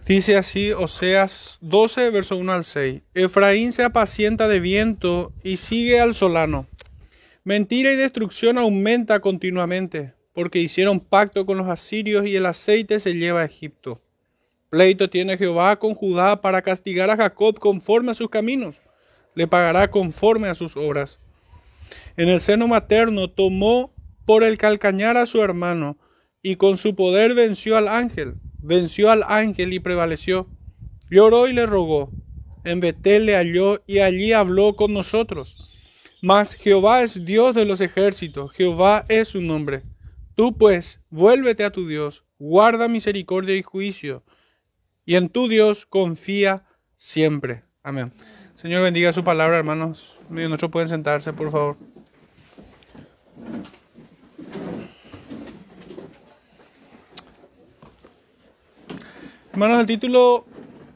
Dice así Oseas 12, verso 1 al 6. Efraín se apacienta de viento y sigue al solano. Mentira y destrucción aumenta continuamente, porque hicieron pacto con los asirios y el aceite se lleva a Egipto. Pleito tiene Jehová con Judá para castigar a Jacob conforme a sus caminos. Le pagará conforme a sus obras. En el seno materno tomó por el calcañar a su hermano, y con su poder venció al ángel. Venció al ángel y prevaleció. Lloró y le rogó. En Betel le halló y allí habló con nosotros. Mas Jehová es Dios de los ejércitos, Jehová es su nombre. Tú pues, vuélvete a tu Dios, guarda misericordia y juicio, y en tu Dios confía siempre. Amén. Señor, bendiga su palabra, hermanos. Nosotros pueden sentarse, por favor. Hermanos, el título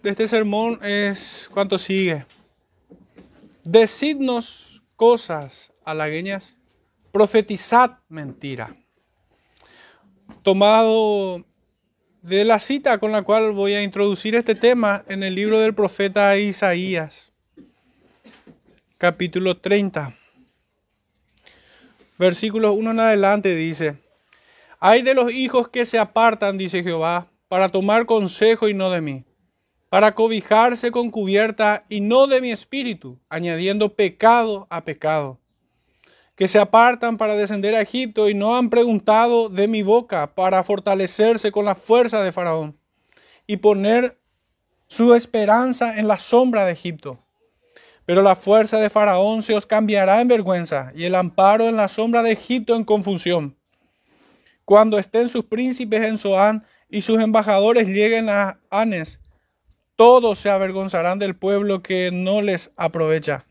de este sermón es ¿cuánto sigue? Decidnos cosas halagüeñas, profetizad mentira. Tomado de la cita con la cual voy a introducir este tema en el libro del profeta Isaías, capítulo 30, versículos 1 en adelante dice: Ay de los hijos que se apartan, dice Jehová, para tomar consejo y no de mí, para cobijarse con cubierta y no de mi espíritu, añadiendo pecado a pecado, que se apartan para descender a Egipto y no han preguntado de mi boca para fortalecerse con la fuerza de Faraón y poner su esperanza en la sombra de Egipto. Pero la fuerza de Faraón se os cambiará en vergüenza y el amparo en la sombra de Egipto en confusión. Cuando estén sus príncipes en Zoán y sus embajadores lleguen a Anes, todos se avergonzarán del pueblo que no les aprovecha,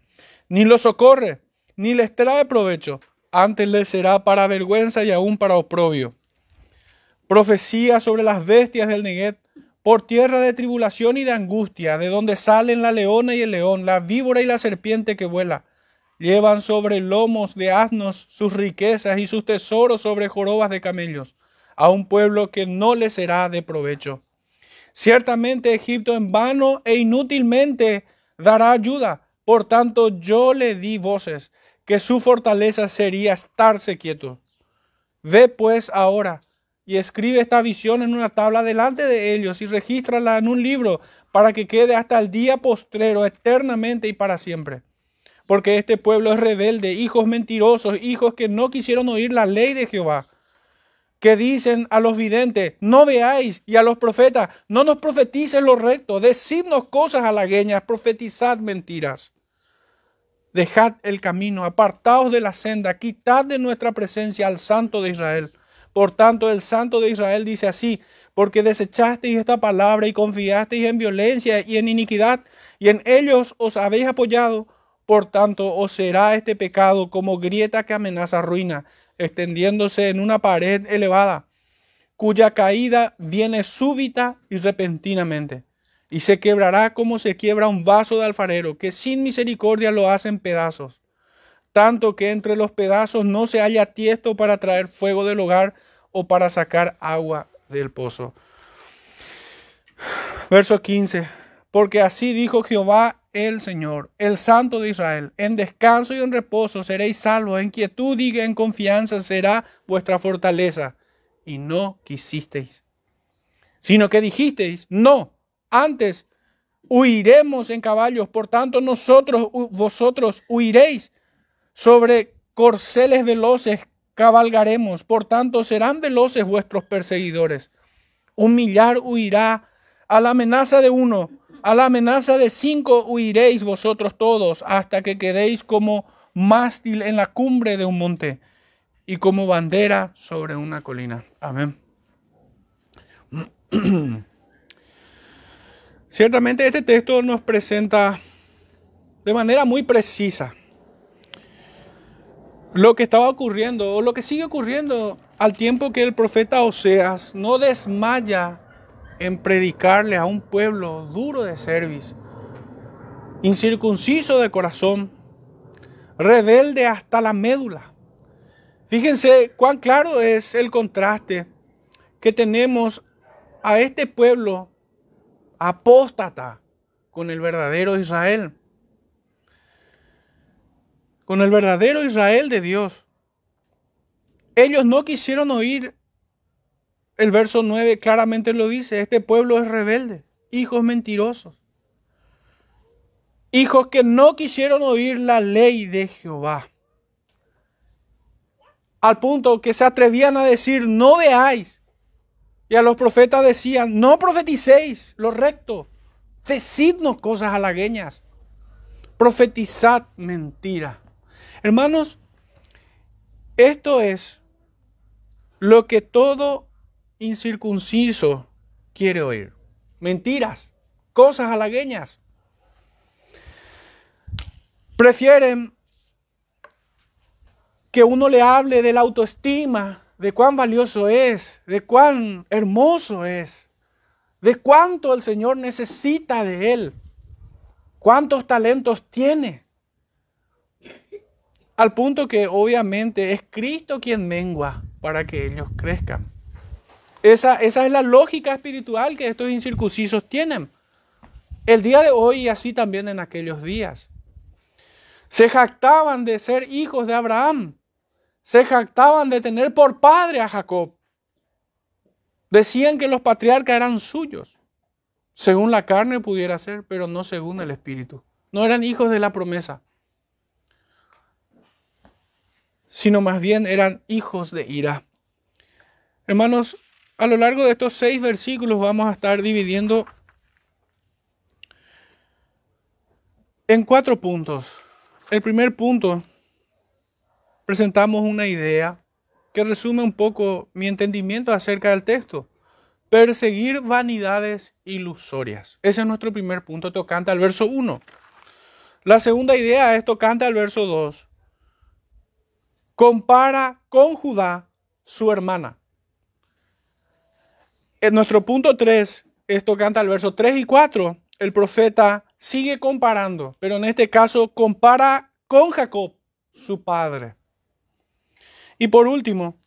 ni los socorre, ni les trae provecho, antes les será para vergüenza y aún para oprobio. Profecía sobre las bestias del Neguet, por tierra de tribulación y de angustia, de donde salen la leona y el león, la víbora y la serpiente que vuela. Llevan sobre lomos de asnos sus riquezas y sus tesoros sobre jorobas de camellos, a un pueblo que no les será de provecho. Ciertamente Egipto en vano e inútilmente dará ayuda, por tanto yo le di voces, que su fortaleza sería estarse quieto. Ve pues ahora y escribe esta visión en una tabla delante de ellos y regístrala en un libro para que quede hasta el día postrero eternamente y para siempre. Porque este pueblo es rebelde, hijos mentirosos, hijos que no quisieron oír la ley de Jehová, que dicen a los videntes, no veáis, y a los profetas, no nos profetices lo recto, decidnos cosas halagüeñas, profetizad mentiras. Dejad el camino, apartaos de la senda, quitad de nuestra presencia al Santo de Israel. Por tanto, el Santo de Israel dice así: porque desechasteis esta palabra y confiasteis en violencia y en iniquidad, y en ellos os habéis apoyado, por tanto os será este pecado como grieta que amenaza ruina, extendiéndose en una pared elevada, cuya caída viene súbita y repentinamente. Y se quebrará como se quiebra un vaso de alfarero, que sin misericordia lo hace en pedazos, tanto que entre los pedazos no se halla tiesto para traer fuego del hogar o para sacar agua del pozo. Verso 15. Porque así dijo Jehová el Señor, el Santo de Israel: en descanso y en reposo seréis salvos, en quietud y en confianza será vuestra fortaleza. Y no quisisteis, sino que dijisteis, no, antes huiremos en caballos, por tanto vosotros huiréis, sobre corceles veloces cabalgaremos, por tanto serán veloces vuestros perseguidores. Un millar huirá a la amenaza de uno, a la amenaza de 5 huiréis vosotros todos, hasta que quedéis como mástil en la cumbre de un monte y como bandera sobre una colina. Amén. Ciertamente este texto nos presenta de manera muy precisa lo que estaba ocurriendo o lo que sigue ocurriendo al tiempo que el profeta Oseas no desmaya en predicarle a un pueblo duro de cerviz, incircunciso de corazón, rebelde hasta la médula. Fíjense cuán claro es el contraste que tenemos a este pueblo apóstata con el verdadero Israel. Con el verdadero Israel de Dios. Ellos no quisieron oír. El verso 9 claramente lo dice. Este pueblo es rebelde. Hijos mentirosos. Hijos que no quisieron oír la ley de Jehová. Al punto que se atrevían a decir, no veáis. Y a los profetas decían, no profeticéis lo recto. Decidnos cosas halagüeñas. Profetizad mentira. Hermanos, esto es lo que todo incircunciso quiere oír. Mentiras, cosas halagüeñas. Prefieren que uno le hable de la autoestima, de cuán valioso es, de cuán hermoso es, de cuánto el Señor necesita de él, cuántos talentos tiene. Al punto que obviamente es Cristo quien mengua para que ellos crezcan. Esa es la lógica espiritual que estos incircuncisos tienen. El día de hoy y así también en aquellos días. Se jactaban de ser hijos de Abraham. Se jactaban de tener por padre a Jacob. Decían que los patriarcas eran suyos. Según la carne pudiera ser, pero no según el espíritu. No eran hijos de la promesa, sino más bien eran hijos de ira. Hermanos, a lo largo de estos 6 versículos vamos a estar dividiendo en 4 puntos. El primer punto, presentamos una idea que resume un poco mi entendimiento acerca del texto. Perseguir vanidades ilusorias. Ese es nuestro primer punto, tocante al verso 1. La segunda idea es tocante al verso 2. Compara con Judá, su hermana. En nuestro punto 3 es tocante al verso 3 y 4. El profeta sigue comparando, pero en este caso compara con Jacob, su padre. Y por último,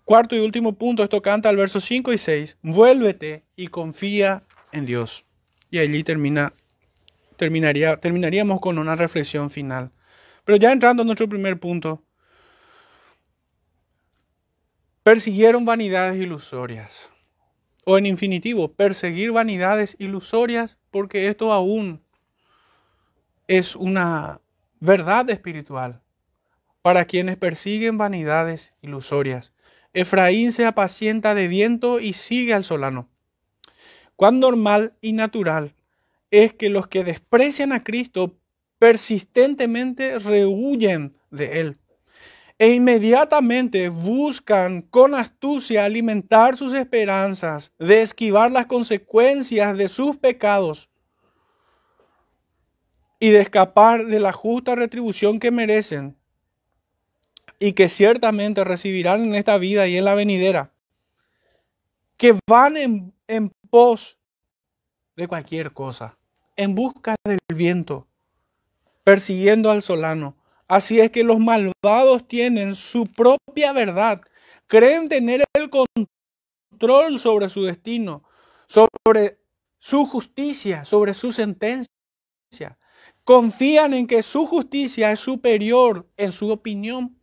cuarto y último punto es tocante al verso 5 y 6. Vuélvete y confía en Dios. Y allí terminaríamos con una reflexión final. Pero ya entrando en nuestro primer punto, persiguieron vanidades ilusorias. O en infinitivo, perseguir vanidades ilusorias, porque esto aún es una verdad espiritual para quienes persiguen vanidades ilusorias. Efraín se apacienta de viento y sigue al solano. Cuán normal y natural es que los que desprecian a Cristo persistentemente rehuyen de Él e inmediatamente buscan con astucia alimentar sus esperanzas de esquivar las consecuencias de sus pecados y de escapar de la justa retribución que merecen y que ciertamente recibirán en esta vida y en la venidera, que van en pos de cualquier cosa, en busca del viento, persiguiendo al solano. Así es que los malvados tienen su propia verdad, creen tener el control sobre su destino, sobre su justicia, sobre su sentencia. Confían en que su justicia es superior en su opinión.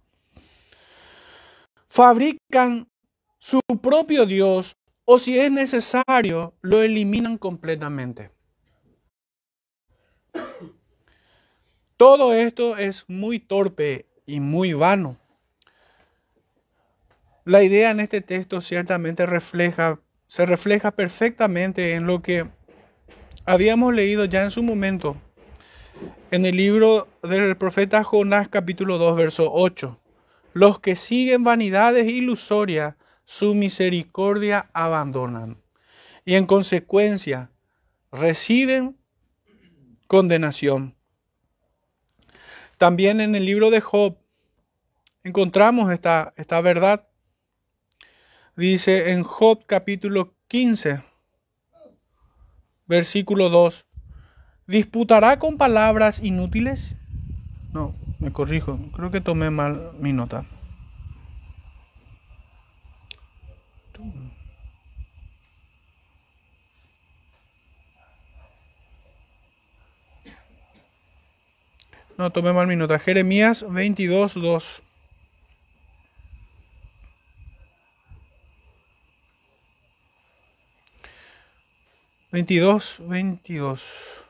Fabrican su propio Dios o si es necesario, lo eliminan completamente. Todo esto es muy torpe y muy vano. La idea en este texto ciertamente se refleja perfectamente en lo que habíamos leído ya en su momento en el libro del profeta Jonás capítulo 2 verso 8. Los que siguen vanidades ilusorias, su misericordia abandonan y en consecuencia reciben condenación. También en el libro de Job encontramos esta verdad. Dice en Job capítulo 15, versículo 2, ¿disputará con palabras inútiles? No, me corrijo, creo que tomé mal mi nota. No, tomé mal mi nota. Jeremías 22:2. 22:22.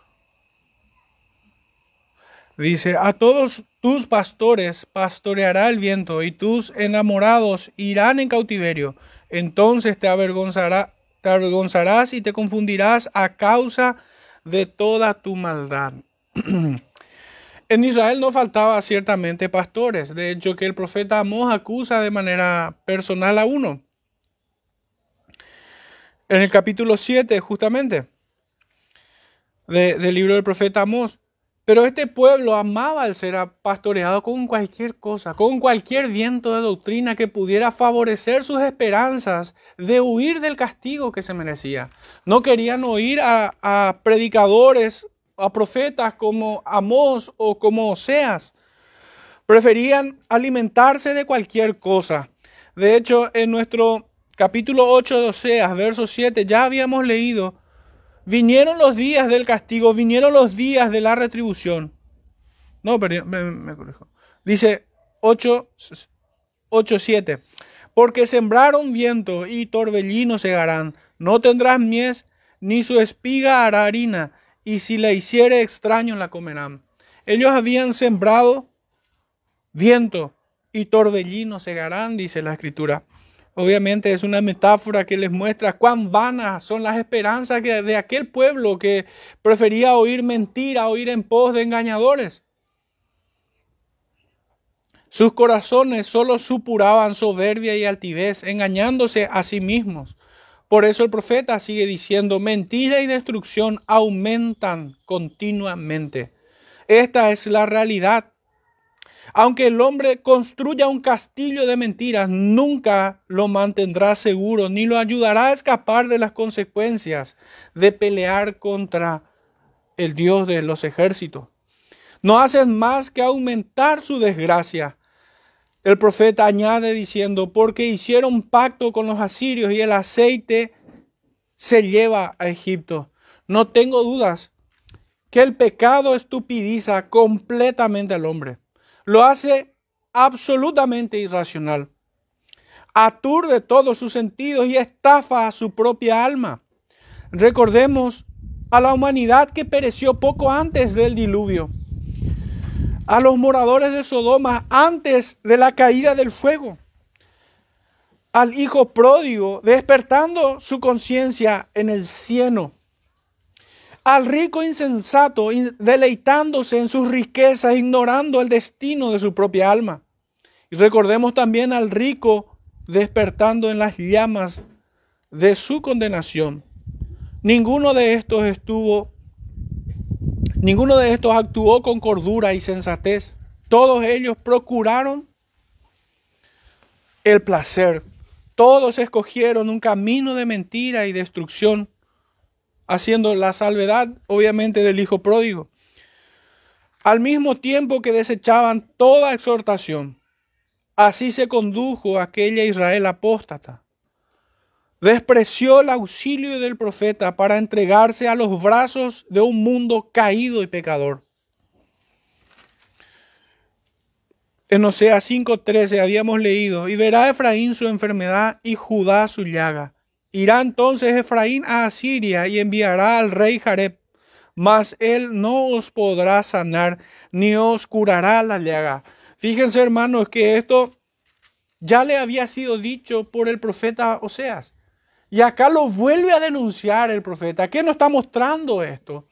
Dice, a todos tus pastores pastoreará el viento, y tus enamorados irán en cautiverio. Entonces te avergonzarás y te confundirás a causa de toda tu maldad. En Israel no faltaba ciertamente pastores. De hecho, que el profeta Amós acusa de manera personal a uno. En el capítulo 7, justamente, del libro del profeta Amós. Pero este pueblo amaba el ser pastoreado con cualquier cosa, con cualquier viento de doctrina que pudiera favorecer sus esperanzas de huir del castigo que se merecía. No querían oír a predicadores, a profetas como Amós o como Oseas. Preferían alimentarse de cualquier cosa. De hecho, en nuestro capítulo 8 de Oseas, verso 7, ya habíamos leído: vinieron los días del castigo, vinieron los días de la retribución. No, pero me corrijo. Dice 8:7. Porque sembraron viento y torbellino segarán. No tendrás mies, ni su espiga hará harina, y si la hiciere extraño la comerán. Ellos habían sembrado viento y torbellino segarán, dice la escritura. Obviamente es una metáfora que les muestra cuán vanas son las esperanzas de aquel pueblo que prefería oír mentira, oír en pos de engañadores. Sus corazones solo supuraban soberbia y altivez, engañándose a sí mismos. Por eso el profeta sigue diciendo: mentira y destrucción aumentan continuamente. Esta es la realidad. Aunque el hombre construya un castillo de mentiras, nunca lo mantendrá seguro, ni lo ayudará a escapar de las consecuencias de pelear contra el Dios de los ejércitos. No hacen más que aumentar su desgracia. El profeta añade diciendo: porque hicieron pacto con los asirios y el aceite se lleva a Egipto. No tengo dudas que el pecado estupidiza completamente al hombre. Lo hace absolutamente irracional. Aturde todos sus sentidos y estafa a su propia alma. Recordemos a la humanidad que pereció poco antes del diluvio, a los moradores de Sodoma antes de la caída del fuego, al hijo pródigo despertando su conciencia en el cielo, al rico insensato deleitándose en sus riquezas, ignorando el destino de su propia alma. Y recordemos también al rico despertando en las llamas de su condenación. Ninguno de estos actuó con cordura y sensatez. Todos ellos procuraron el placer. Todos escogieron un camino de mentira y destrucción, haciendo la salvedad, obviamente, del hijo pródigo. Al mismo tiempo que desechaban toda exhortación, así se condujo aquella Israel apóstata. Despreció el auxilio del profeta para entregarse a los brazos de un mundo caído y pecador. En Oseas 5:13 habíamos leído: y verá Efraín su enfermedad y Judá su llaga. Irá entonces Efraín a Asiria y enviará al rey Jareb, mas él no os podrá sanar ni os curará la llaga. Fíjense, hermanos, que esto ya le había sido dicho por el profeta Oseas. Y acá lo vuelve a denunciar el profeta. ¿Qué nos está mostrando esto?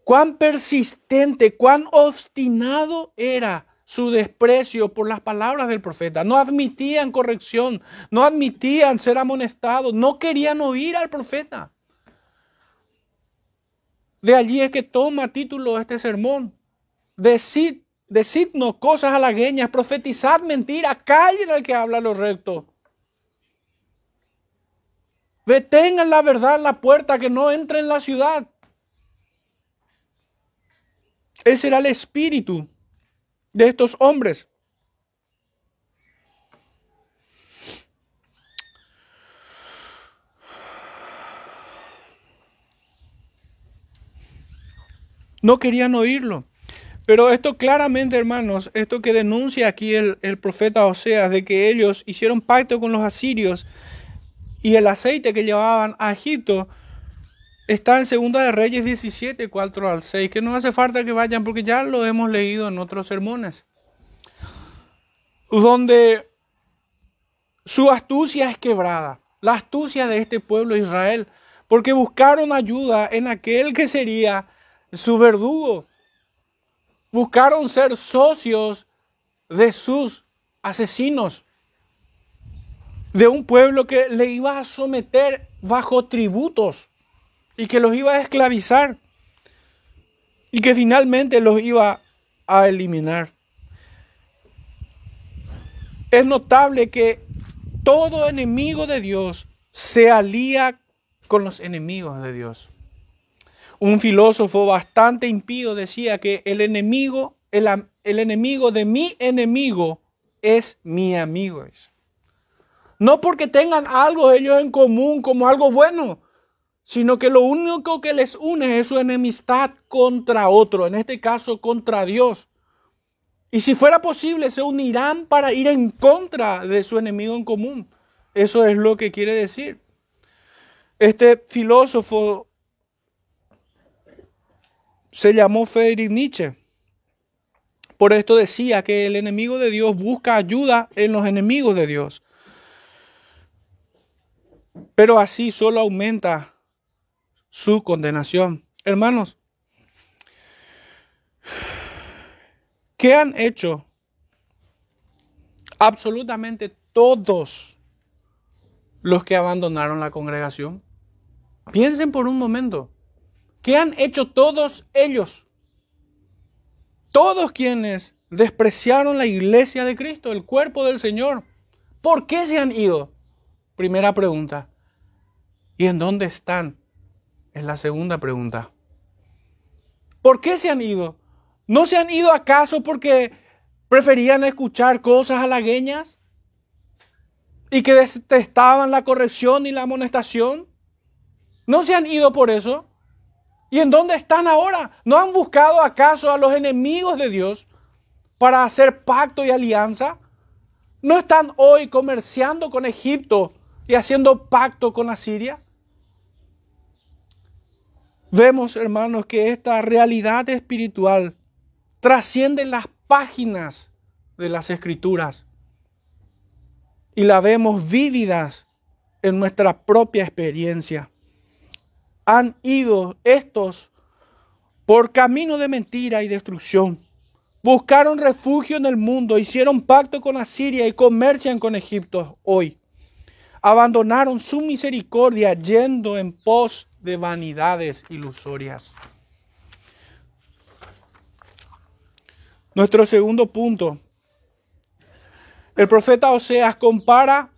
Cuán persistente, cuán obstinado era su desprecio por las palabras del profeta. No admitían corrección, no admitían ser amonestados, no querían oír al profeta. De allí es que toma título este sermón: decidnos cosas halagueñas, profetizad mentira, callen al que habla lo recto. Detengan la verdad en la puerta, que no entre en la ciudad. Ese era el espíritu de estos hombres. No querían oírlo. Pero esto claramente, hermanos, esto que denuncia aquí el profeta Oseas, de que ellos hicieron pacto con los asirios y el aceite que llevaban a Egipto, está en Segunda de Reyes 17, 4 al 6, que no hace falta que vayan porque ya lo hemos leído en otros sermones, donde su astucia es quebrada, la astucia de este pueblo de Israel, porque buscaron ayuda en aquel que sería su verdugo. Buscaron ser socios de sus asesinos, de un pueblo que le iba a someter bajo tributos y que los iba a esclavizar y que finalmente los iba a eliminar. Es notable que todo enemigo de Dios se alía con los enemigos de Dios. Un filósofo bastante impío decía que el enemigo de mi enemigo es mi amigo. No porque tengan algo ellos en común como algo bueno, sino que lo único que les une es su enemistad contra otro, en este caso contra Dios. Y si fuera posible, se unirán para ir en contra de su enemigo en común. Eso es lo que quiere decir. Este filósofo se llamó Friedrich Nietzsche. Por esto decía que el enemigo de Dios busca ayuda en los enemigos de Dios. Pero así solo aumenta su condenación. Hermanos, ¿qué han hecho absolutamente todos los que abandonaron la congregación? Piensen por un momento. ¿Qué han hecho todos ellos? Todos quienes despreciaron la iglesia de Cristo, el cuerpo del Señor. ¿Por qué se han ido? Primera pregunta. ¿Y en dónde están? Es la segunda pregunta. ¿Por qué se han ido? ¿No se han ido acaso porque preferían escuchar cosas halagüeñas y que detestaban la corrección y la amonestación? ¿No se han ido por eso? ¿Y en dónde están ahora? ¿No han buscado acaso a los enemigos de Dios para hacer pacto y alianza? ¿No están hoy comerciando con Egipto y haciendo pacto con Asiria? Vemos, hermanos, que esta realidad espiritual trasciende las páginas de las Escrituras y la vemos vívidas en nuestra propia experiencia. Han ido estos por camino de mentira y destrucción. Buscaron refugio en el mundo, hicieron pacto con Asiria y comercian con Egipto hoy. Abandonaron su misericordia yendo en pos de vanidades ilusorias. Nuestro segundo punto. El profeta Oseas compara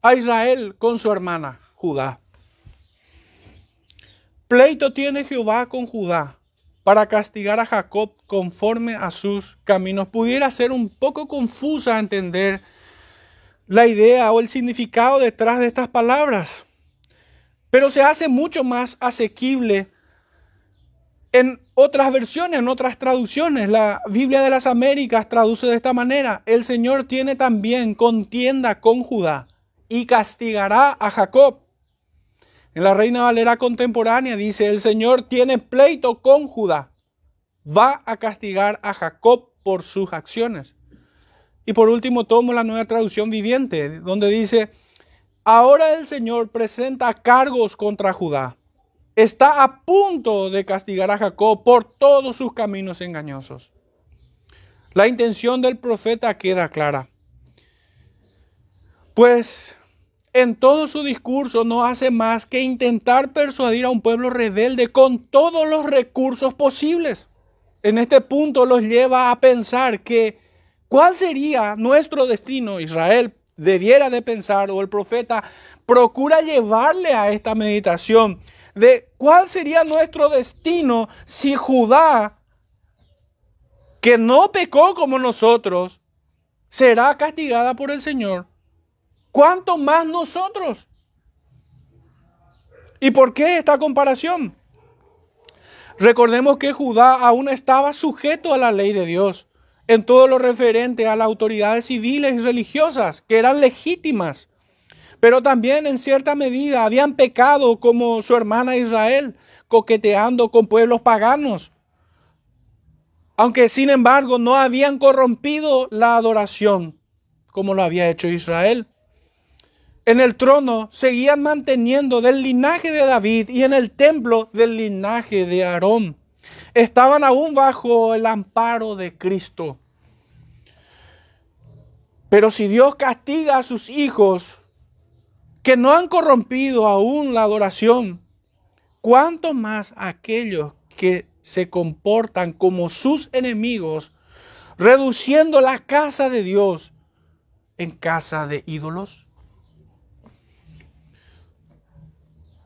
a Israel con su hermana Judá. Pleito tiene Jehová con Judá para castigar a Jacob conforme a sus caminos. Pudiera ser un poco confusa entender la idea o el significado detrás de estas palabras, pero se hace mucho más asequible en otras versiones, en otras traducciones. La Biblia de las Américas traduce de esta manera: el Señor tiene también contienda con Judá y castigará a Jacob. En la Reina Valera contemporánea dice: el Señor tiene pleito con Judá, va a castigar a Jacob por sus acciones. Y por último tomo la Nueva Traducción Viviente, donde dice: ahora el Señor presenta cargos contra Judá, está a punto de castigar a Jacob por todos sus caminos engañosos. La intención del profeta queda clara, pues en todo su discurso no hace más que intentar persuadir a un pueblo rebelde con todos los recursos posibles. En este punto los lleva a pensar que ¿cuál sería nuestro destino? Israel debiera de pensar, o el profeta procura llevarle a esta meditación de cuál sería nuestro destino si Judá, que no pecó como nosotros, será castigada por el Señor. ¿Cuánto más nosotros? ¿Y por qué esta comparación? Recordemos que Judá aún estaba sujeto a la ley de Dios en todo lo referente a las autoridades civiles y religiosas, que eran legítimas, pero también en cierta medida habían pecado como su hermana Israel, coqueteando con pueblos paganos, aunque sin embargo no habían corrompido la adoración como lo había hecho Israel. En el trono seguían manteniendo del linaje de David y en el templo del linaje de Aarón. Estaban aún bajo el amparo de Cristo. Pero si Dios castiga a sus hijos que no han corrompido aún la adoración, ¿cuánto más aquellos que se comportan como sus enemigos, reduciendo la casa de Dios en casa de ídolos?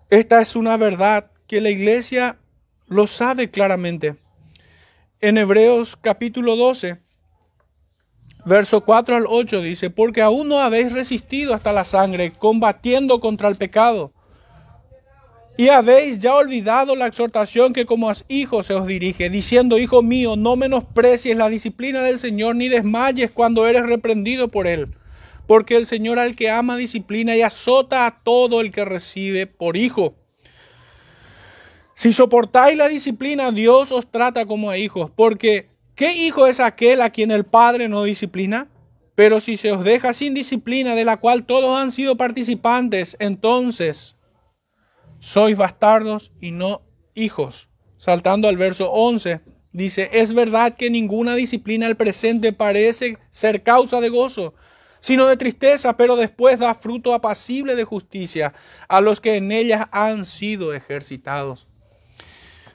Esta es una verdad que la iglesia lo sabe claramente. En Hebreos capítulo 12, verso 4 al 8 dice: porque aún no habéis resistido hasta la sangre, combatiendo contra el pecado. Y habéis ya olvidado la exhortación que como a hijos se os dirige, diciendo: hijo mío, no menosprecies la disciplina del Señor, ni desmayes cuando eres reprendido por Él. Porque el Señor al que ama disciplina y azota a todo el que recibe por hijo. Si soportáis la disciplina, Dios os trata como a hijos. Porque ¿qué hijo es aquel a quien el Padre no disciplina? Pero si se os deja sin disciplina, de la cual todos han sido participantes, entonces sois bastardos y no hijos. Saltando al verso 11, dice: es verdad que ninguna disciplina al presente parece ser causa de gozo, sino de tristeza, pero después da fruto apacible de justicia a los que en ellas han sido ejercitados.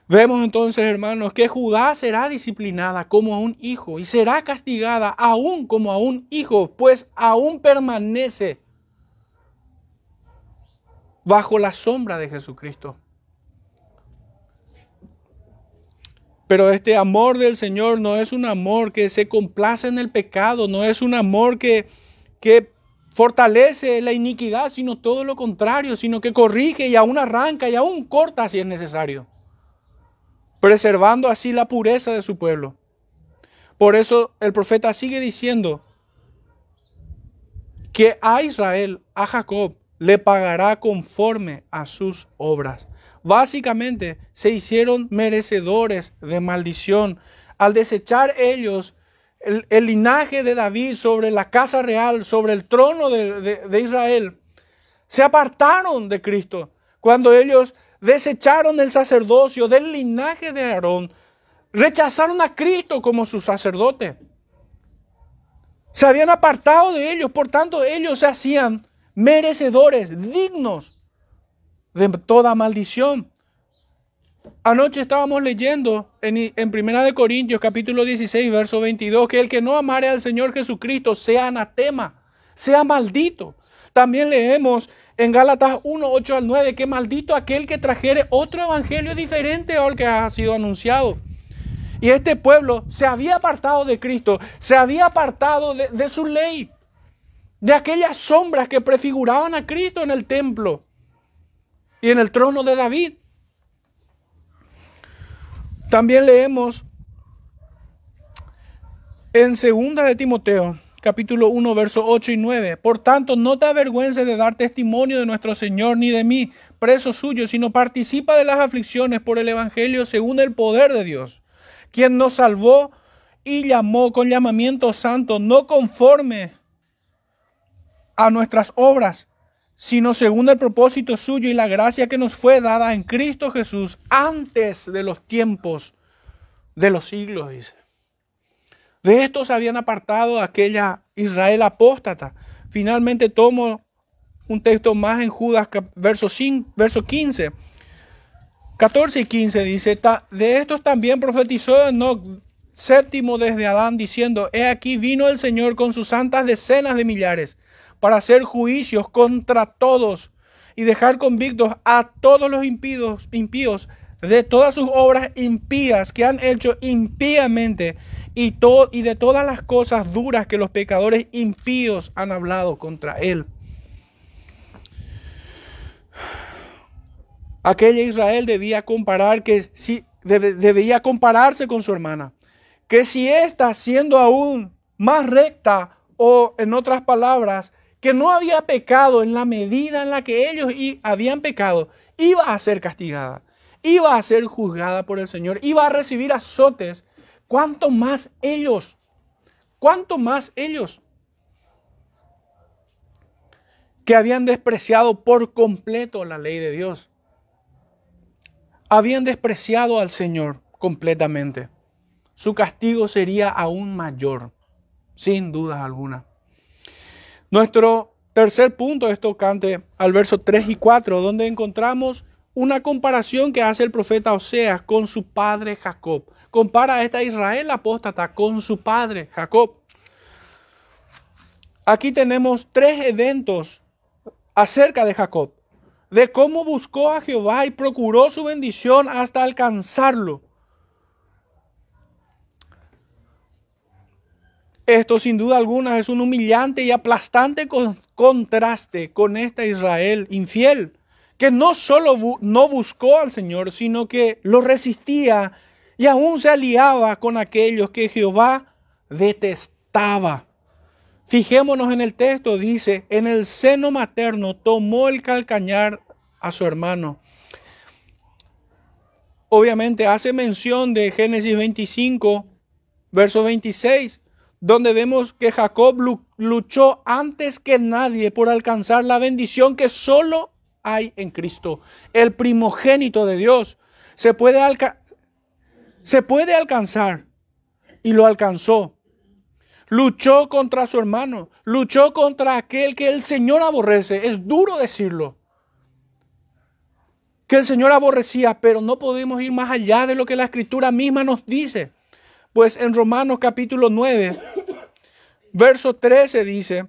Vemos entonces, hermanos, que Judá será disciplinada como a un hijo y será castigada aún como a un hijo, pues aún permanece bajo la sombra de Jesucristo. Pero este amor del Señor no es un amor que se complace en el pecado, no es un amor que fortalece la iniquidad, sino todo lo contrario, sino que corrige y aún arranca y aún corta si es necesario, preservando así la pureza de su pueblo. Por eso el profeta sigue diciendo que a Israel, a Jacob, le pagará conforme a sus obras. Básicamente se hicieron merecedores de maldición al desechar ellos el linaje de David sobre la casa real, sobre el trono de Israel. Se apartaron de Cristo cuando ellos desecharon el sacerdocio del linaje de Aarón, rechazaron a Cristo como su sacerdote. Se habían apartado de ellos, por tanto ellos se hacían merecedores, dignos de toda maldición. Anoche estábamos leyendo en 1 Corintios capítulo 16, verso 22, que el que no amare al Señor Jesucristo sea anatema, sea maldito. También leemos en Gálatas 1, 8 al 9, que maldito aquel que trajere otro evangelio diferente al que ha sido anunciado. Y este pueblo se había apartado de Cristo, se había apartado de su ley, de aquellas sombras que prefiguraban a Cristo en el templo y en el trono de David. También leemos en 2 de Timoteo, capítulo 1, verso 8 y 9. Por tanto, no te avergüences de dar testimonio de nuestro Señor, ni de mí, preso suyo, sino participa de las aflicciones por el evangelio según el poder de Dios, quien nos salvó y llamó con llamamiento santo, no conforme a nuestras obras, sino según el propósito suyo y la gracia que nos fue dada en Cristo Jesús antes de los tiempos de los siglos, dice. De estos se habían apartado aquella Israel apóstata. Finalmente tomo un texto más en Judas, verso 15. 14 y 15 dice: de estos también profetizó Enoc, séptimo desde Adán, diciendo: he aquí vino el Señor con sus santas decenas de millares, para hacer juicios contra todos y dejar convictos a todos los impíos de todas sus obras impías que han hecho impíamente y de todas las cosas duras que los pecadores impíos han hablado contra él. Aquella Israel debía comparar que si debía compararse con su hermana. Que si ésta, siendo aún más recta, o en otras palabras, que no había pecado en la medida en la que ellos habían pecado, iba a ser castigada, iba a ser juzgada por el Señor, iba a recibir azotes. ¿Cuánto más ellos? ¿Cuánto más ellos? Que habían despreciado por completo la ley de Dios. Habían despreciado al Señor completamente. Su castigo sería aún mayor, sin duda alguna. Nuestro tercer punto es tocante al verso 3 y 4, donde encontramos una comparación que hace el profeta Oseas con su padre Jacob. Compara a esta Israel apóstata con su padre Jacob. Aquí tenemos tres eventos acerca de Jacob, de cómo buscó a Jehová y procuró su bendición hasta alcanzarlo. Esto sin duda alguna es un humillante y aplastante contraste con esta Israel infiel, que no solo no buscó al Señor, sino que lo resistía y aún se aliaba con aquellos que Jehová detestaba. Fijémonos en el texto, dice, en el seno materno tomó el calcañar a su hermano. Obviamente hace mención de Génesis 25, verso 26, donde vemos que Jacob luchó antes que nadie por alcanzar la bendición que solo hay en Cristo, el primogénito de Dios. Se puede alcanzar y lo alcanzó. Luchó contra su hermano, luchó contra aquel que el Señor aborrece. Es duro decirlo, que el Señor aborrecía, pero no podemos ir más allá de lo que la Escritura misma nos dice. Pues en Romanos capítulo 9, verso 13 dice,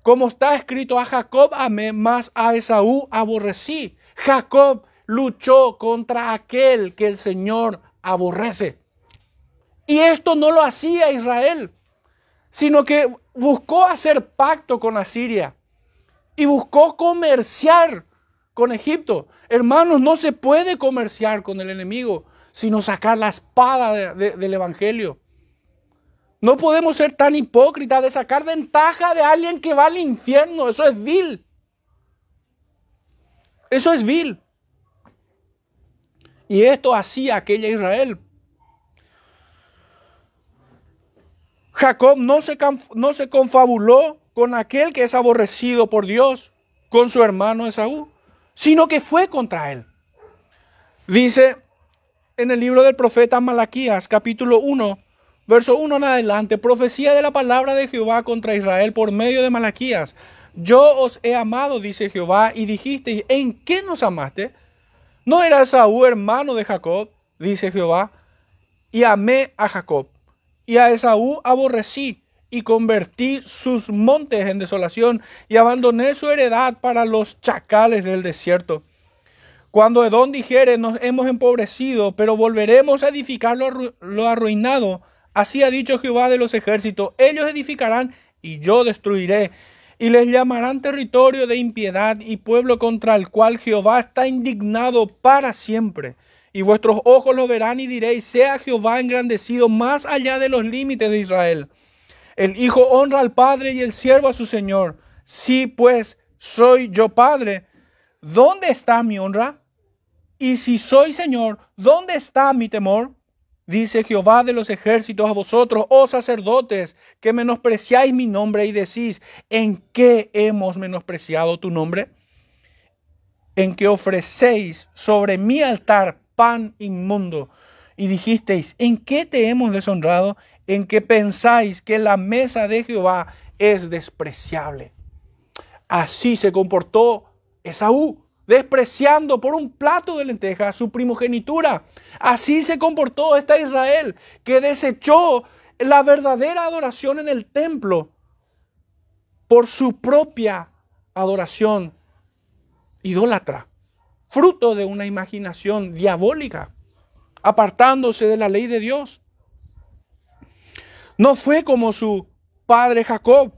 como está escrito, a Jacob amé, mas a Esaú aborrecí. Jacob luchó contra aquel que el Señor aborrece. Y esto no lo hacía Israel, sino que buscó hacer pacto con Asiria y buscó comerciar con Egipto. Hermanos, no se puede comerciar con el enemigo, sino sacar la espada del evangelio. No podemos ser tan hipócritas de sacar ventaja de alguien que va al infierno. Eso es vil. Eso es vil. Y esto hacía aquella Israel. Jacob no se confabuló con aquel que es aborrecido por Dios, con su hermano Esaú, sino que fue contra él. Dice en el libro del profeta Malaquías, capítulo 1, verso 1 en adelante, profecía de la palabra de Jehová contra Israel por medio de Malaquías. Yo os he amado, dice Jehová, y dijisteis, ¿en qué nos amaste? ¿No era Esaú hermano de Jacob? Dice Jehová, y amé a Jacob, y a Esaú aborrecí, y convertí sus montes en desolación, y abandoné su heredad para los chacales del desierto. Cuando Edom dijere, nos hemos empobrecido, pero volveremos a edificar lo arruinado, así ha dicho Jehová de los ejércitos, ellos edificarán y yo destruiré, y les llamarán territorio de impiedad y pueblo contra el cual Jehová está indignado para siempre. Y vuestros ojos lo verán y diréis, sea Jehová engrandecido más allá de los límites de Israel. El hijo honra al padre y el siervo a su señor. Si pues soy yo padre, ¿dónde está mi honra? Y si soy señor, ¿dónde está mi temor? Dice Jehová de los ejércitos a vosotros, oh sacerdotes, que menospreciáis mi nombre y decís, ¿en qué hemos menospreciado tu nombre? En que ofrecéis sobre mi altar pan inmundo. Y dijisteis, ¿en qué te hemos deshonrado? En que pensáis que la mesa de Jehová es despreciable. Así se comportó Esaú, despreciando por un plato de lentejas su primogenitura. Así se comportó esta Israel, que desechó la verdadera adoración en el templo por su propia adoración idólatra, fruto de una imaginación diabólica, apartándose de la ley de Dios. No fue como su padre Jacob.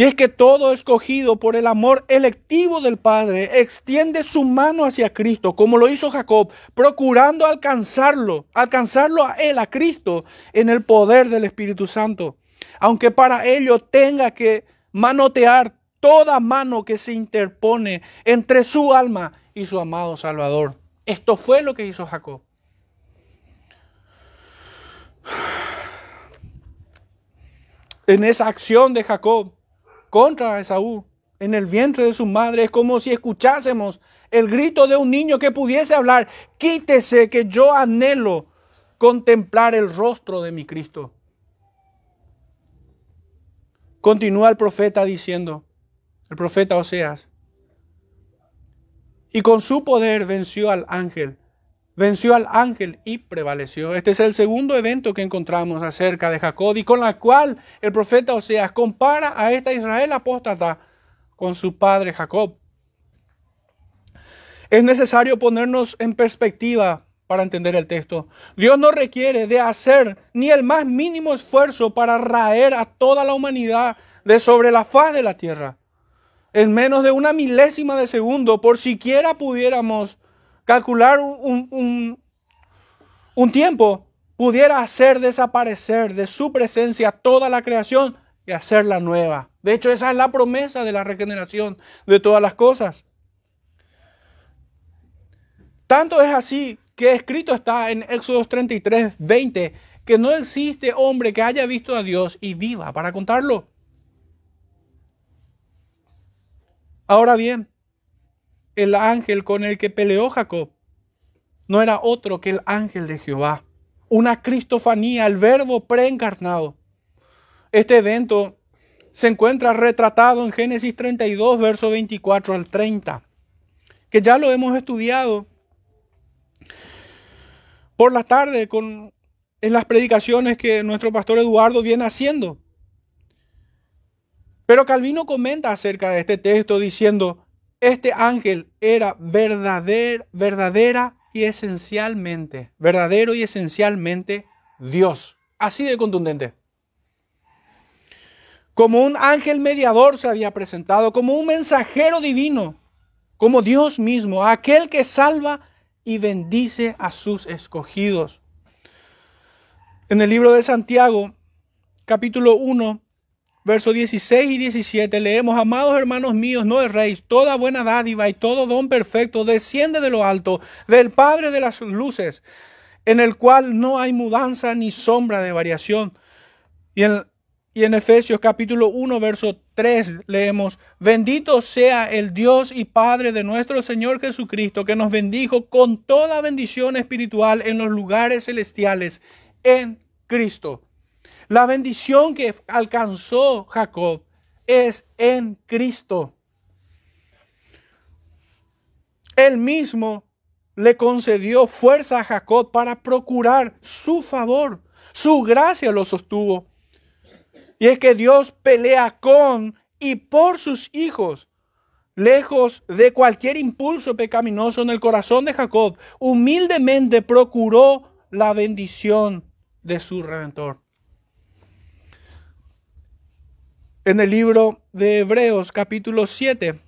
Y es que todo escogido por el amor electivo del Padre extiende su mano hacia Cristo, como lo hizo Jacob, procurando alcanzarlo a Él, a Cristo, en el poder del Espíritu Santo. Aunque para ello tenga que manotear toda mano que se interpone entre su alma y su amado Salvador. Esto fue lo que hizo Jacob. En esa acción de Jacob contra Esaú, en el vientre de su madre, es como si escuchásemos el grito de un niño que pudiese hablar: quítese, que yo anhelo contemplar el rostro de mi Cristo. Continúa el profeta diciendo, el profeta Oseas: y con su poder venció al ángel y prevaleció. Este es el segundo evento que encontramos acerca de Jacob y con la cual el profeta Oseas compara a esta Israel apóstata con su padre Jacob. Es necesario ponernos en perspectiva para entender el texto. Dios no requiere de hacer ni el más mínimo esfuerzo para raer a toda la humanidad de sobre la faz de la tierra. En menos de una milésima de segundo, por siquiera pudiéramos calcular un tiempo, pudiera hacer desaparecer de su presencia toda la creación y hacerla nueva. De hecho, esa es la promesa de la regeneración de todas las cosas. Tanto es así que escrito está en Éxodo 33, 20, que no existe hombre que haya visto a Dios y viva para contarlo. Ahora bien, el ángel con el que peleó Jacob no era otro que el ángel de Jehová, una cristofanía, el verbo preencarnado. Este evento se encuentra retratado en Génesis 32, verso 24 al 30, que ya lo hemos estudiado por la tarde en las predicaciones que nuestro pastor Eduardo viene haciendo. Pero Calvino comenta acerca de este texto diciendo: este ángel era verdadero y esencialmente Dios. Así de contundente. Como un ángel mediador se había presentado, como un mensajero divino, como Dios mismo, aquel que salva y bendice a sus escogidos. En el libro de Santiago, capítulo 1, versos 16 y 17 leemos: amados hermanos míos, no erréis, toda buena dádiva y todo don perfecto desciende de lo alto, del Padre de las luces, en el cual no hay mudanza ni sombra de variación. Y en Efesios capítulo 1, verso 3 leemos: bendito sea el Dios y Padre de nuestro Señor Jesucristo, que nos bendijo con toda bendición espiritual en los lugares celestiales en Cristo. La bendición que alcanzó Jacob es en Cristo. Él mismo le concedió fuerza a Jacob para procurar su favor. Su gracia lo sostuvo. Y es que Dios pelea con y por sus hijos. Lejos de cualquier impulso pecaminoso en el corazón de Jacob, humildemente procuró la bendición de su Redentor. En el libro de Hebreos capítulo 7,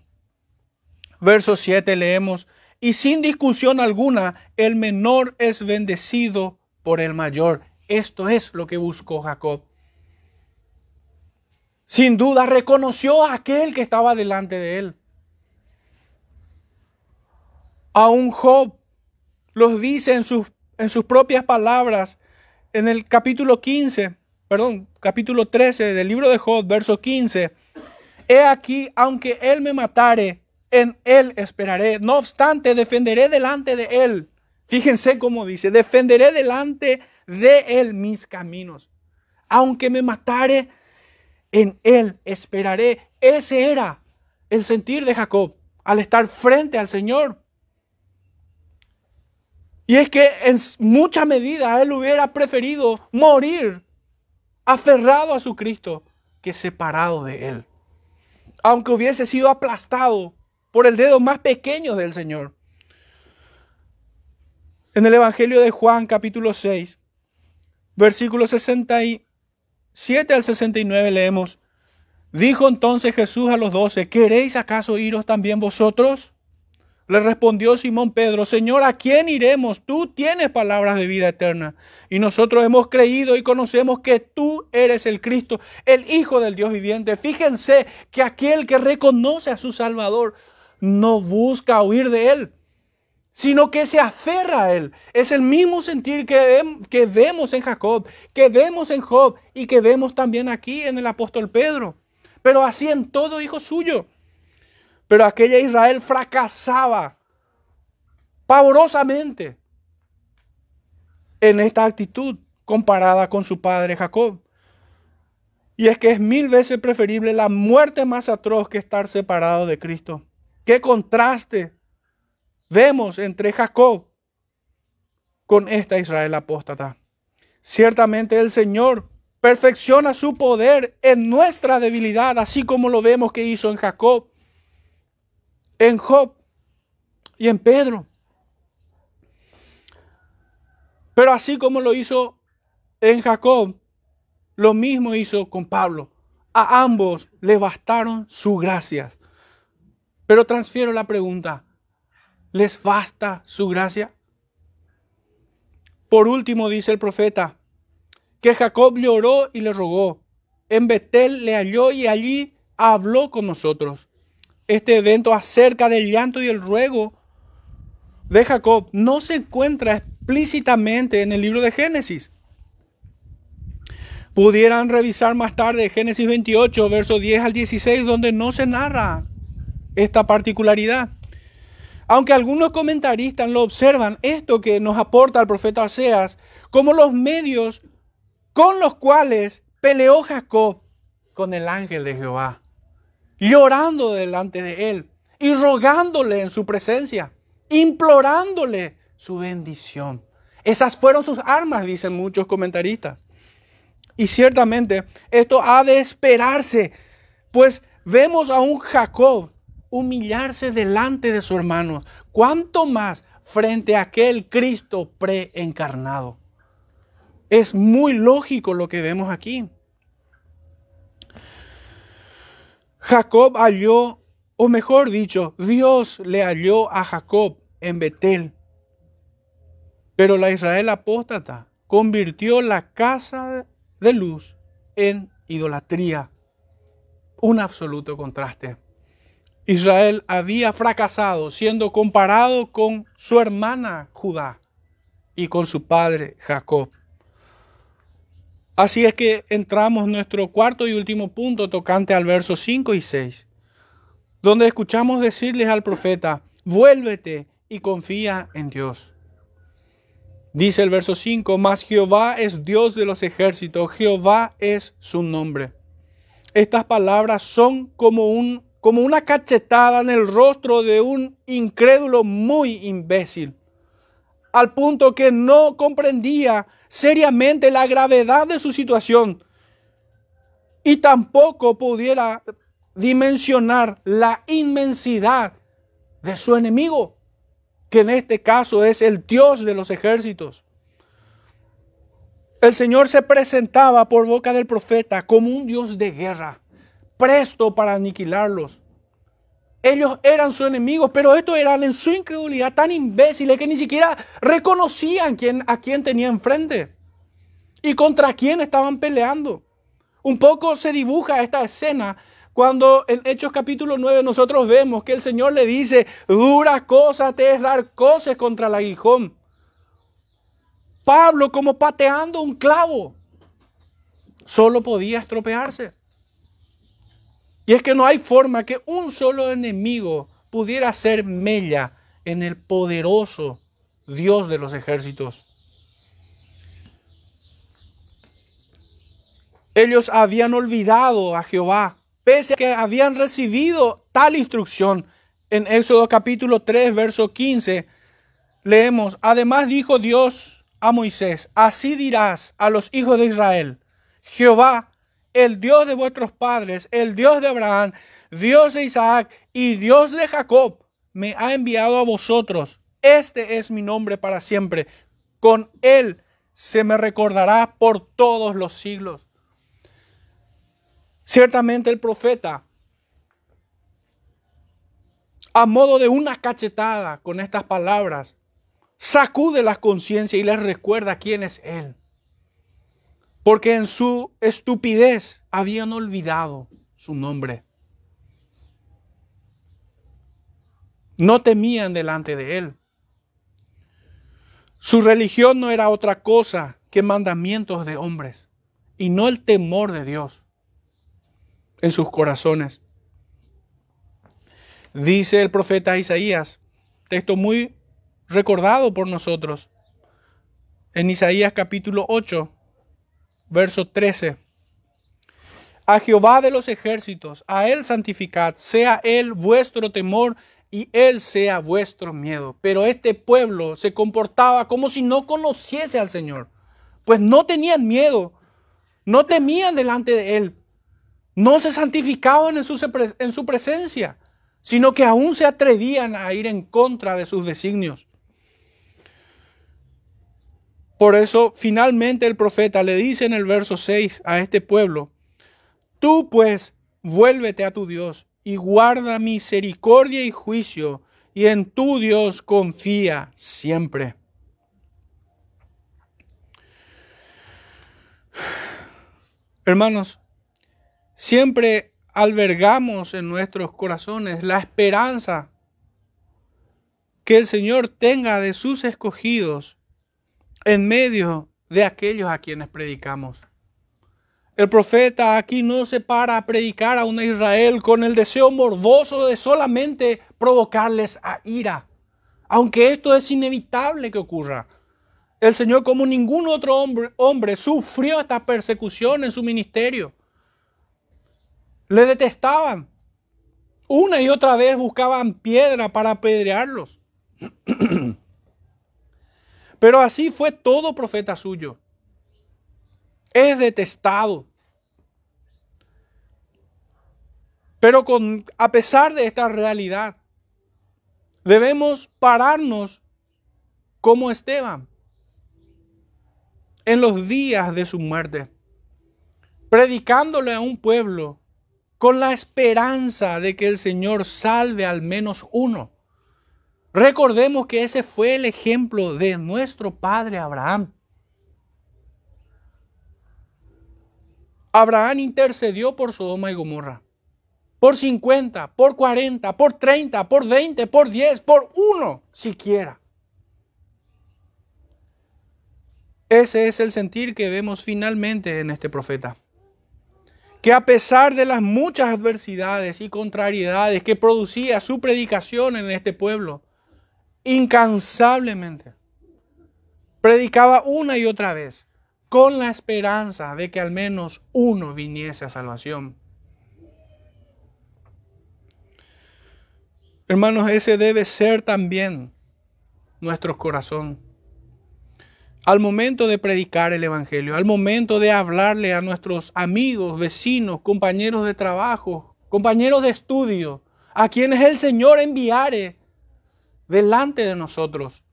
verso 7 leemos: y sin discusión alguna, el menor es bendecido por el mayor. Esto es lo que buscó Jacob. Sin duda reconoció a aquel que estaba delante de él. Aún Job los dice en sus propias palabras en el capítulo 13 del libro de Job, verso 15. He aquí, aunque él me matare, en él esperaré. No obstante, defenderé delante de él. Fíjense cómo dice: defenderé delante de él mis caminos. Aunque me matare, en él esperaré. Ese era el sentir de Jacob al estar frente al Señor. Y es que en mucha medida él hubiera preferido morir aferrado a su Cristo que separado de él, aunque hubiese sido aplastado por el dedo más pequeño del Señor. En el Evangelio de Juan, capítulo 6, versículos 67 al 69 leemos: Dijo entonces Jesús a los 12, ¿queréis acaso iros también vosotros? Le respondió Simón Pedro, Señor, ¿a quién iremos? Tú tienes palabras de vida eterna. Y nosotros hemos creído y conocemos que tú eres el Cristo, el Hijo del Dios viviente. Fíjense que aquel que reconoce a su Salvador no busca huir de él, sino que se aferra a él. Es el mismo sentir que vemos en Jacob, que vemos en Job y que vemos también aquí en el apóstol Pedro. Pero así en todo hijo suyo. Pero aquella Israel fracasaba pavorosamente en esta actitud comparada con su padre Jacob. Y es que es 1000 veces preferible la muerte más atroz que estar separado de Cristo. ¡Qué contraste vemos entre Jacob con esta Israel apóstata! Ciertamente el Señor perfecciona su poder en nuestra debilidad, así como lo vemos que hizo en Jacob, en Job y en Pedro. Pero así como lo hizo en Jacob, lo mismo hizo con Pablo. A ambos le bastaron sus gracias. Pero transfiero la pregunta, ¿les basta su gracia? Por último dice el profeta, que Jacob lloró y le rogó. En Betel le halló y allí habló con nosotros. Este evento acerca del llanto y el ruego de Jacob no se encuentra explícitamente en el libro de Génesis. Pudieran revisar más tarde Génesis 28, versos 10 al 16, donde no se narra esta particularidad. Aunque algunos comentaristas lo observan, esto que nos aporta el profeta Oseas, como los medios con los cuales peleó Jacob con el ángel de Jehová, llorando delante de él y rogándole en su presencia, implorándole su bendición. Esas fueron sus armas, dicen muchos comentaristas. Y ciertamente esto ha de esperarse, pues vemos a un Jacob humillarse delante de su hermano, cuánto más frente a aquel Cristo preencarnado. Es muy lógico lo que vemos aquí. Jacob halló, o mejor dicho, Dios le halló a Jacob en Betel. Pero la Israel apóstata convirtió la casa de luz en idolatría. Un absoluto contraste. Israel había fracasado siendo comparado con su hermana Judá y con su padre Jacob. Así es que entramos en nuestro cuarto y último punto tocante al verso 5 y 6, donde escuchamos decirles al profeta, vuélvete y confía en Dios. Dice el verso 5, mas Jehová es Dios de los ejércitos, Jehová es su nombre. Estas palabras son como una cachetada en el rostro de un incrédulo muy imbécil, al punto que no comprendía seriamente la gravedad de su situación y tampoco pudiera dimensionar la inmensidad de su enemigo, que en este caso es el Dios de los ejércitos. El Señor se presentaba por boca del profeta como un Dios de guerra, presto para aniquilarlos. Ellos eran sus enemigos, pero estos eran en su incredulidad tan imbéciles que ni siquiera reconocían a quién tenían enfrente y contra quién estaban peleando. Un poco se dibuja esta escena cuando en Hechos capítulo 9 nosotros vemos que el Señor le dice, dura cosa te es dar coces contra el aguijón. Pablo, como pateando un clavo, solo podía estropearse. Y es que no hay forma que un solo enemigo pudiera hacer mella en el poderoso Dios de los ejércitos. Ellos habían olvidado a Jehová, pese a que habían recibido tal instrucción. En Éxodo capítulo 3, verso 15, leemos, además dijo Dios a Moisés, así dirás a los hijos de Israel, Jehová, el Dios de vuestros padres, el Dios de Abraham, Dios de Isaac y Dios de Jacob, me ha enviado a vosotros. Este es mi nombre para siempre. Con él se me recordará por todos los siglos. Ciertamente el profeta, a modo de una cachetada con estas palabras, sacude la conciencia y les recuerda quién es Él. Porque en su estupidez habían olvidado su nombre. No temían delante de Él. Su religión no era otra cosa que mandamientos de hombres y no el temor de Dios en sus corazones. Dice el profeta Isaías, texto muy recordado por nosotros, en Isaías capítulo 8, verso 13. A Jehová de los ejércitos, a Él santificad, sea Él vuestro temor y Él sea vuestro miedo. Pero este pueblo se comportaba como si no conociese al Señor, pues no tenían miedo, no temían delante de Él, no se santificaban en su presencia, sino que aún se atrevían a ir en contra de sus designios. Por eso, finalmente el profeta le dice en el verso 6 a este pueblo: tú pues, vuélvete a tu Dios y guarda misericordia y juicio, y en tu Dios confía siempre. Hermanos, siempre albergamos en nuestros corazones la esperanza que el Señor tenga de sus escogidos en medio de aquellos a quienes predicamos. El profeta aquí no se para a predicar a una Israel con el deseo morboso de solamente provocarles a ira, aunque esto es inevitable que ocurra. El Señor, como ningún otro hombre, sufrió esta persecución en su ministerio. Le detestaban. Una y otra vez buscaban piedra para apedrearlos. Pero así fue todo profeta suyo. Es detestado. Pero a pesar de esta realidad, debemos pararnos como Esteban en los días de su muerte, predicándole a un pueblo con la esperanza de que el Señor salve al menos uno. Recordemos que ese fue el ejemplo de nuestro padre Abraham. Abraham intercedió por Sodoma y Gomorra, por 50, por 40, por 30, por 20, por 10, por 1 siquiera. Ese es el sentir que vemos finalmente en este profeta. Que a pesar de las muchas adversidades y contrariedades que producía su predicación en este pueblo, incansablemente predicaba una y otra vez con la esperanza de que al menos uno viniese a salvación. Hermanos, ese debe ser también nuestro corazón. Al momento de predicar el Evangelio, al momento de hablarle a nuestros amigos, vecinos, compañeros de trabajo, compañeros de estudio, a quienes el Señor enviare delante de nosotros,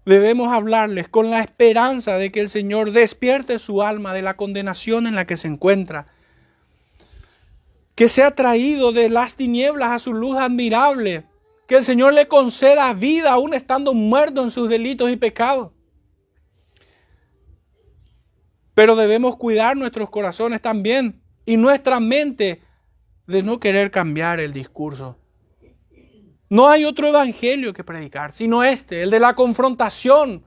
debemos hablarles con la esperanza de que el Señor despierte su alma de la condenación en la que se encuentra, que sea traído de las tinieblas a su luz admirable, que el Señor le conceda vida aún estando muerto en sus delitos y pecados. Pero debemos cuidar nuestros corazones también y nuestra mente de no querer cambiar el discurso. No hay otro evangelio que predicar, sino este, el de la confrontación,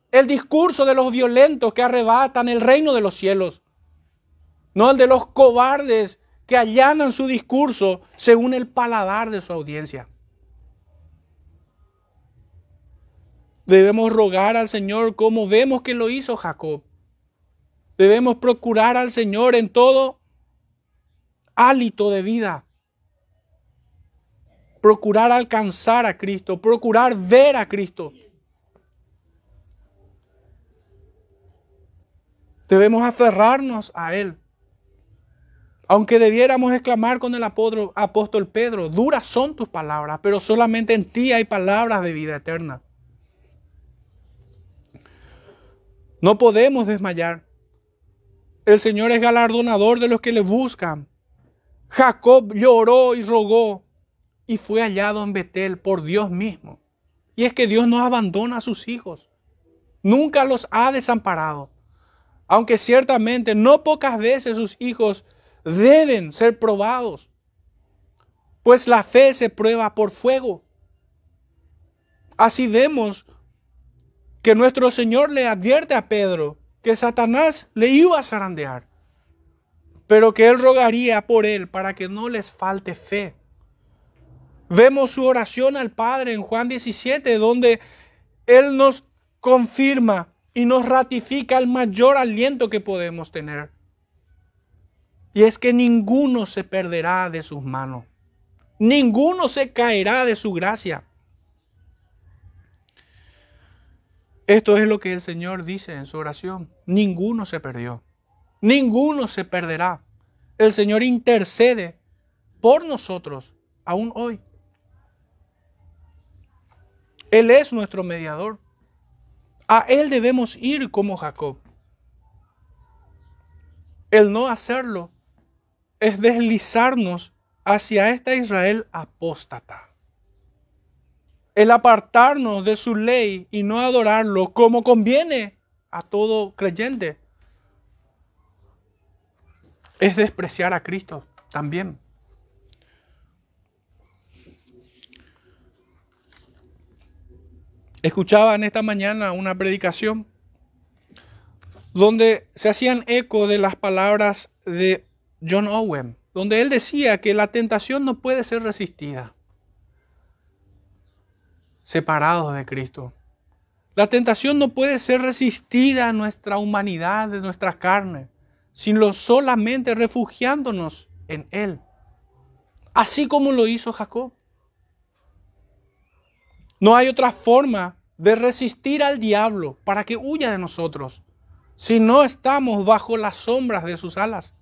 el discurso de los violentos que arrebatan el reino de los cielos, no el de los cobardes que allanan su discurso según el paladar de su audiencia. Debemos rogar al Señor como vemos que lo hizo Jacob. Debemos procurar al Señor en todo hálito de vida. Procurar alcanzar a Cristo, procurar ver a Cristo. Debemos aferrarnos a Él. Aunque debiéramos exclamar con el apóstol Pedro: duras son tus palabras, pero solamente en ti hay palabras de vida eterna. No podemos desmayar. El Señor es galardonador de los que le buscan. Jacob lloró y rogó y fue hallado en Betel por Dios mismo. Y es que Dios no abandona a sus hijos. Nunca los ha desamparado. Aunque ciertamente no pocas veces sus hijos deben ser probados, pues la fe se prueba por fuego. Así vemos que nuestro Señor le advierte a Pedro que Satanás le iba a zarandear, pero que él rogaría por él para que no les falte fe. Vemos su oración al Padre en Juan 17, donde él nos confirma y nos ratifica el mayor aliento que podemos tener. Y es que ninguno se perderá de sus manos. Ninguno se caerá de su gracia. Esto es lo que el Señor dice en su oración. Ninguno se perdió. Ninguno se perderá. El Señor intercede por nosotros aún hoy. Él es nuestro mediador. A Él debemos ir como Jacob. El no hacerlo es deslizarnos hacia esta Israel apóstata. El apartarnos de su ley y no adorarlo como conviene a todo creyente es despreciar a Cristo también. Escuchaba en esta mañana una predicación donde se hacían eco de las palabras de John Owen, donde él decía que la tentación no puede ser resistida separados de Cristo. La tentación no puede ser resistida a nuestra humanidad, de nuestra carne, sino solamente refugiándonos en Él, así como lo hizo Jacob. No hay otra forma de resistir al diablo para que huya de nosotros, si no estamos bajo las sombras de sus alas.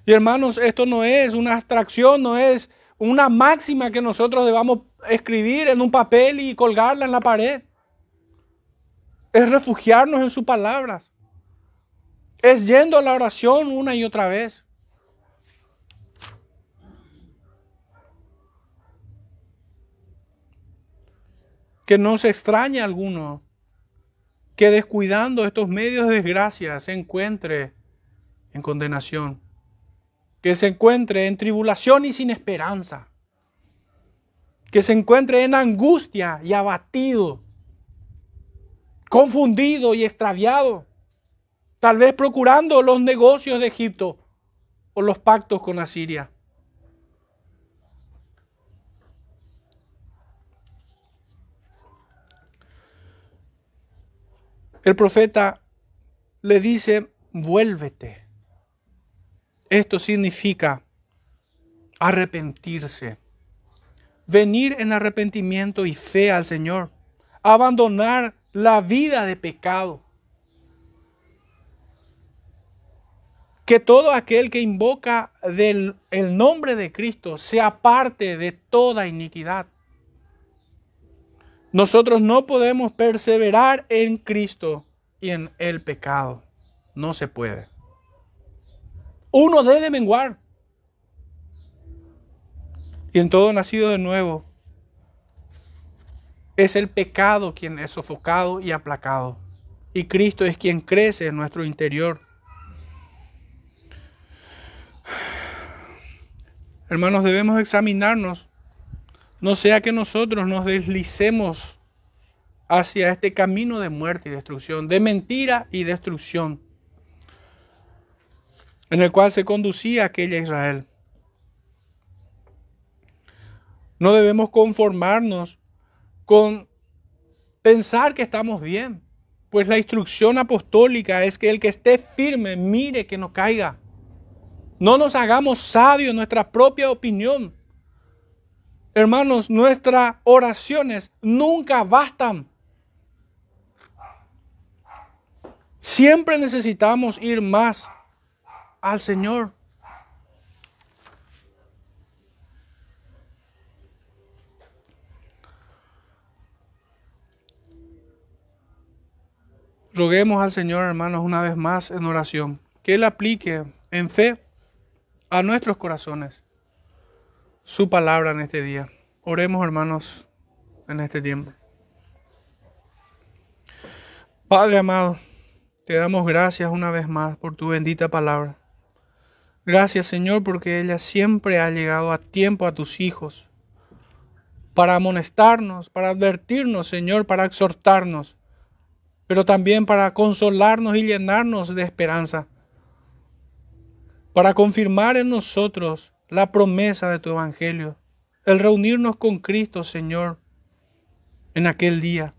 Y hermanos, esto no es una abstracción, no es una máxima que nosotros debamos escribir en un papel y colgarla en la pared. Es refugiarnos en sus palabras. Es yendo a la oración una y otra vez. Que no se extrañe a alguno que descuidando estos medios de desgracia se encuentre en condenación. Que se encuentre en tribulación y sin esperanza. Que se encuentre en angustia y abatido. Confundido y extraviado. Tal vez procurando los negocios de Egipto o los pactos con Asiria. El profeta le dice, vuélvete. Esto significa arrepentirse. Venir en arrepentimiento y fe al Señor. Abandonar la vida de pecado. Que todo aquel que invoca el nombre de Cristo se aparte de toda iniquidad. Nosotros no podemos perseverar en Cristo y en el pecado. No se puede. Uno debe menguar. Y en todo nacido de nuevo, es el pecado quien es sofocado y aplacado. Y Cristo es quien crece en nuestro interior. Hermanos, debemos examinarnos. No sea que nosotros nos deslicemos hacia este camino de muerte y destrucción, de mentira y destrucción, en el cual se conducía aquella Israel. No debemos conformarnos con pensar que estamos bien, pues la instrucción apostólica es que el que esté firme mire que no caiga. No nos hagamos sabios en nuestra propia opinión. Hermanos, nuestras oraciones nunca bastan. Siempre necesitamos ir más al Señor. Roguemos al Señor, hermanos, una vez más en oración, que Él aplique en fe a nuestros corazones su palabra en este día. Oremos, hermanos, en este tiempo. Padre amado, te damos gracias una vez más por tu bendita palabra. Gracias, Señor, porque ella siempre ha llegado a tiempo a tus hijos, para amonestarnos, para advertirnos, Señor, para exhortarnos, pero también para consolarnos y llenarnos de esperanza, para confirmar en nosotros la promesa de tu Evangelio, el reunirnos con Cristo, Señor, en aquel día.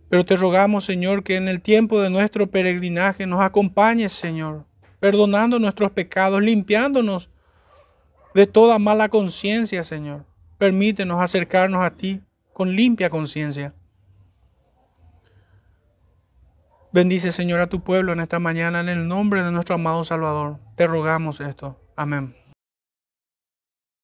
Pero te rogamos, Señor, que en el tiempo de nuestro peregrinaje nos acompañes, Señor, perdonando nuestros pecados, limpiándonos de toda mala conciencia, Señor. Permítenos acercarnos a ti con limpia conciencia. Bendice, Señor, a tu pueblo en esta mañana en el nombre de nuestro amado Salvador. Te rogamos esto. Amén.